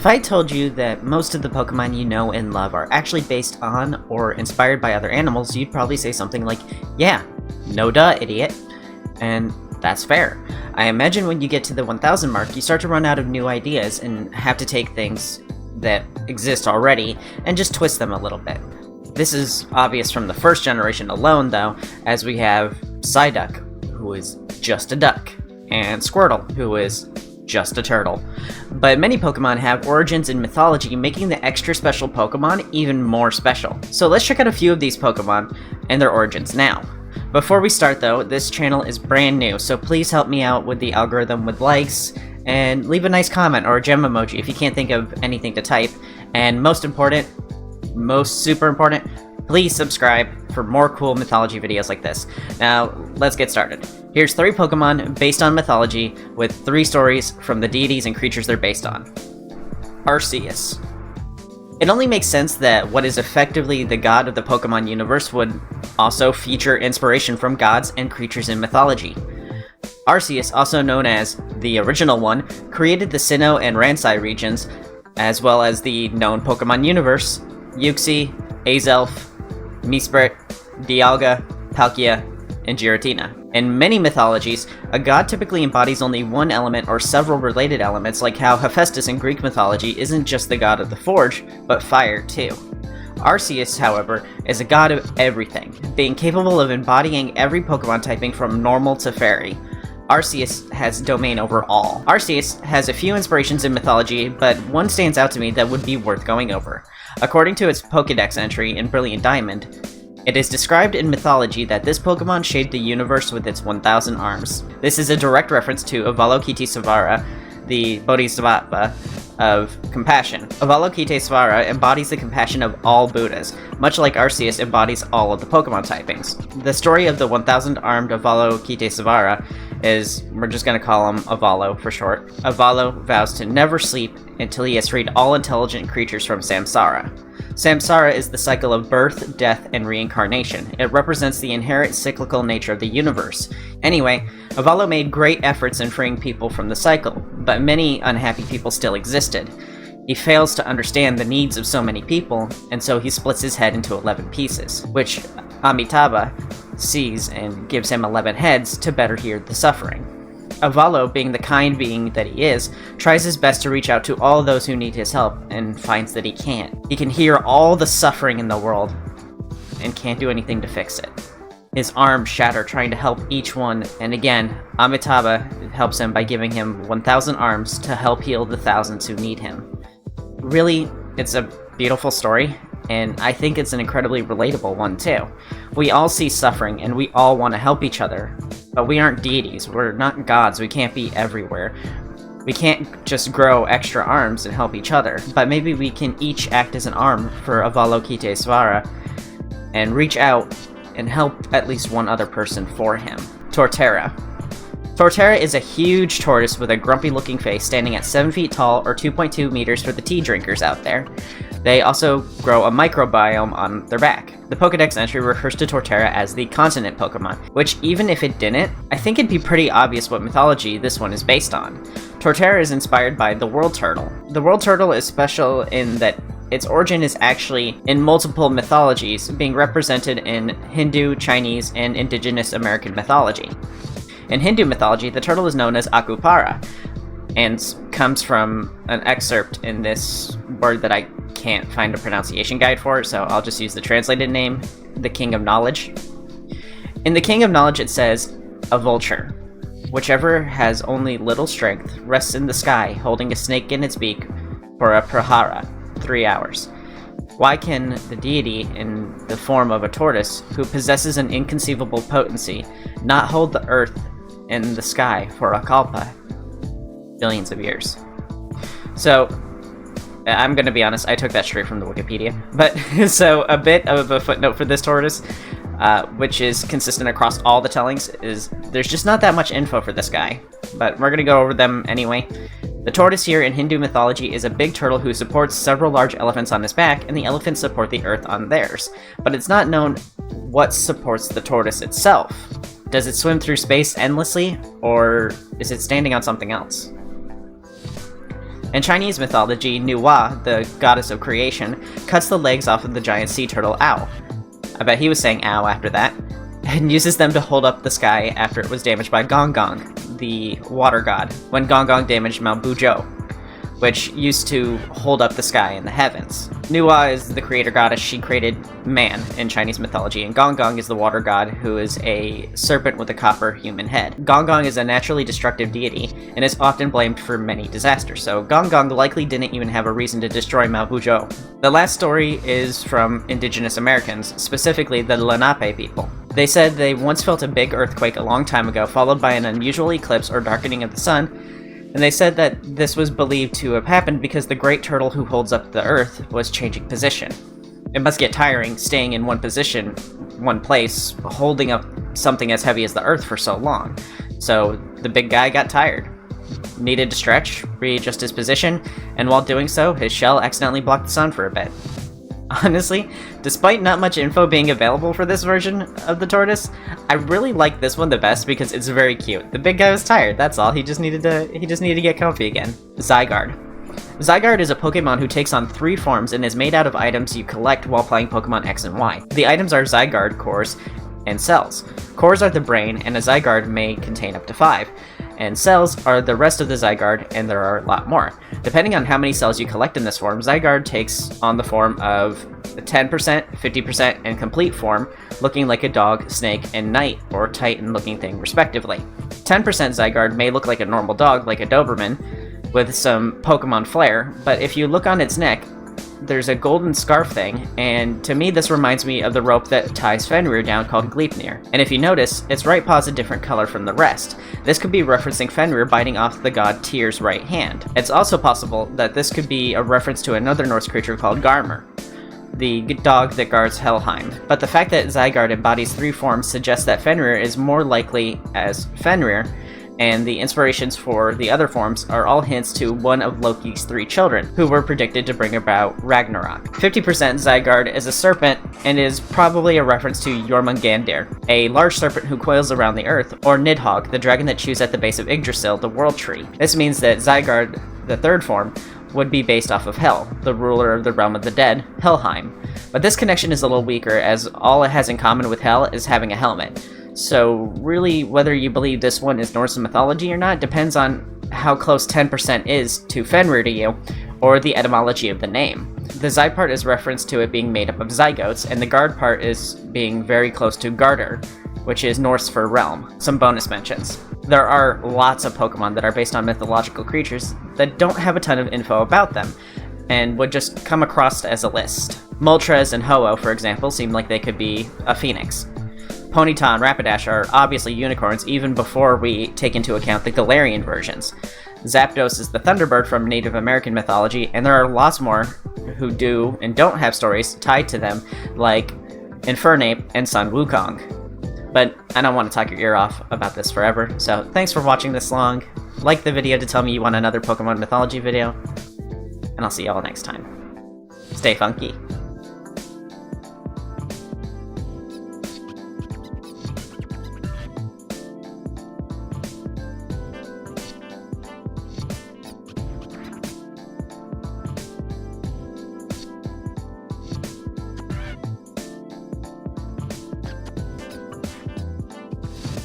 If I told you that most of the Pokemon you know and love are actually based on or inspired by other animals, you'd probably say something like, yeah, no duh, idiot. And that's fair. I imagine when you get to the 1000 mark, you start to run out of new ideas and have to take things that exist already and just twist them a little bit. This is obvious from the first generation alone, though, as we have Psyduck, who is just a duck, and Squirtle, who is just a turtle. But many Pokemon have origins in mythology, making the extra special Pokemon even more special. So let's check out a few of these Pokemon and their origins now. Before we start though, this channel is brand new, so please help me out with the algorithm with likes, and leave a nice comment or a gem emoji if you can't think of anything to type. And most super important, please subscribe for more cool mythology videos like this. Now, let's get started. Here's 3 Pokemon based on mythology, with 3 stories from the deities and creatures they're based on. Arceus. It only makes sense that what is effectively the god of the Pokemon universe would also feature inspiration from gods and creatures in mythology. Arceus, also known as the Original One, created the Sinnoh and Ransai regions, as well as the known Pokemon universe: Uxie, Azelf, Mesprit, Dialga, Palkia, and Giratina. In many mythologies, a god typically embodies only one element or several related elements, like how Hephaestus in Greek mythology isn't just the god of the forge, but fire too. Arceus, however, is a god of everything, being capable of embodying every Pokemon typing from normal to fairy. Arceus has domain over all. Arceus has a few inspirations in mythology, but one stands out to me that would be worth going over. According to its Pokédex entry in Brilliant Diamond, it is described in mythology that this Pokemon shaped the universe with its 1000 arms. This is a direct reference to Avalokitesvara, the Bodhisattva of compassion. Avalokitesvara embodies the compassion of all Buddhas, much like Arceus embodies all of the Pokemon typings. The story of the 1000-armed Avalokitesvara is, we're just going to call him Avalo for short. Avalo vows to never sleep until he has freed all intelligent creatures from samsara. Samsara is the cycle of birth, death, and reincarnation. It represents the inherent cyclical nature of the universe. Anyway, Avalo made great efforts in freeing people from the cycle, but many unhappy people still existed. He fails to understand the needs of so many people, and so he splits his head into 11 pieces, which Amitabha sees and gives him 11 heads to better hear the suffering. Avalo, being the kind being that he is, tries his best to reach out to all those who need his help, and finds that he can't. He can hear all the suffering in the world, and can't do anything to fix it. His arms shatter trying to help each one, and again, Amitabha helps him by giving him 1000 arms to help heal the thousands who need him. Really, it's a beautiful story, and I think it's an incredibly relatable one too. We all see suffering, and we all want to help each other, but we aren't deities, we're not gods, we can't be everywhere. We can't just grow extra arms and help each other, but maybe we can each act as an arm for Avalokitesvara and reach out and help at least one other person for him. Torterra. Torterra is a huge tortoise with a grumpy-looking face, standing at 7 feet tall or 2.2 meters for the tea drinkers out there. They also grow a microbiome on their back. The Pokédex entry refers to Torterra as the continent Pokemon, which even if it didn't, I think it'd be pretty obvious what mythology this one is based on. Torterra is inspired by the world turtle. The world turtle is special in that its origin is actually in multiple mythologies, being represented in Hindu, Chinese, and indigenous American mythology. In Hindu mythology, the turtle is known as Akupara, and comes from an excerpt in this word that I can't find a pronunciation guide for, so I'll just use the translated name, the King of Knowledge. In the King of Knowledge it says, a vulture. Whichever has only little strength rests in the sky, holding a snake in its beak for a prahara, 3 hours. Why can the deity in the form of a tortoise, who possesses an inconceivable potency, not hold the earth and the sky for a kalpa, billions of years? So, I'm gonna be honest, I took that straight from the Wikipedia. But, so a bit of a footnote for this tortoise, which is consistent across all the tellings, is there's just not that much info for this guy. But we're gonna go over them anyway. The tortoise here in Hindu mythology is a big turtle who supports several large elephants on his back, and the elephants support the earth on theirs. But it's not known what supports the tortoise itself. Does it swim through space endlessly, or is it standing on something else? In Chinese mythology, Nuwa, the goddess of creation, cuts the legs off of the giant sea turtle Ao. I bet he was saying ow after that. And uses them to hold up the sky after it was damaged by Gong Gong, the water god, when Gong Gong damaged Mount Buzhou, which used to hold up the sky in the heavens. Nuwa is the creator goddess. She created man in Chinese mythology, and Gong Gong is the water god, who is a serpent with a copper human head. Gong Gong is a naturally destructive deity, and is often blamed for many disasters, so Gong Gong likely didn't even have a reason to destroy Mount Buzhou. The last story is from indigenous Americans, specifically the Lenape people. They said they once felt a big earthquake a long time ago, followed by an unusual eclipse or darkening of the sun, and they said that this was believed to have happened because the great turtle who holds up the earth was changing position. It must get tiring staying in one position, one place, holding up something as heavy as the earth for so long. So the big guy got tired, needed to stretch, readjust his position, and while doing so, his shell accidentally blocked the sun for a bit. Honestly, despite not much info being available for this version of the tortoise, I really like this one the best because it's very cute. The big guy was tired, that's all. He just needed to get comfy again. Zygarde. Zygarde is a Pokemon who takes on 3 forms and is made out of items you collect while playing Pokemon X and Y. The items are Zygarde cores and cells. Cores are the brain, and a Zygarde may contain up to 5. And cells are the rest of the Zygarde, and there are a lot more. Depending on how many cells you collect in this form, Zygarde takes on the form of 10%, 50%, and complete form, looking like a dog, snake, and knight, or titan-looking thing, respectively. 10% Zygarde may look like a normal dog, like a Doberman, with some Pokemon flair, but if you look on its neck, there's a golden scarf thing, and to me this reminds me of the rope that ties Fenrir down called Gleipnir. And if you notice, its right paw's a different color from the rest. This could be referencing Fenrir biting off the god Tyr's right hand. It's also possible that this could be a reference to another Norse creature called Garmr, the dog that guards Helheim. But the fact that Zygarde embodies 3 forms suggests that Fenrir is more likely as Fenrir, and the inspirations for the other forms are all hints to one of Loki's 3 children, who were predicted to bring about Ragnarok. 50% Zygarde is a serpent, and is probably a reference to Jormungandr, a large serpent who coils around the earth, or Nidhogg, the dragon that chews at the base of Yggdrasil, the world tree. This means that Zygarde, the 3rd form, would be based off of Hel, the ruler of the realm of the dead, Helheim. But this connection is a little weaker, as all it has in common with Hel is having a helmet. So really, whether you believe this one is Norse mythology or not depends on how close 10% is to Fenrir to you, or the etymology of the name. The Zy part is reference to it being made up of zygotes, and the Guard part is being very close to Garder, which is Norse for realm. Some bonus mentions. There are lots of Pokemon that are based on mythological creatures that don't have a ton of info about them, and would just come across as a list. Moltres and Ho-Oh, for example, seem like they could be a phoenix. Ponyta and Rapidash are obviously unicorns even before we take into account the Galarian versions. Zapdos is the Thunderbird from Native American mythology, and there are lots more who do and don't have stories tied to them, like Infernape and Sun Wukong. But I don't want to talk your ear off about this forever, so thanks for watching this long. Like the video to tell me you want another Pokemon mythology video, and I'll see y'all next time. Stay funky.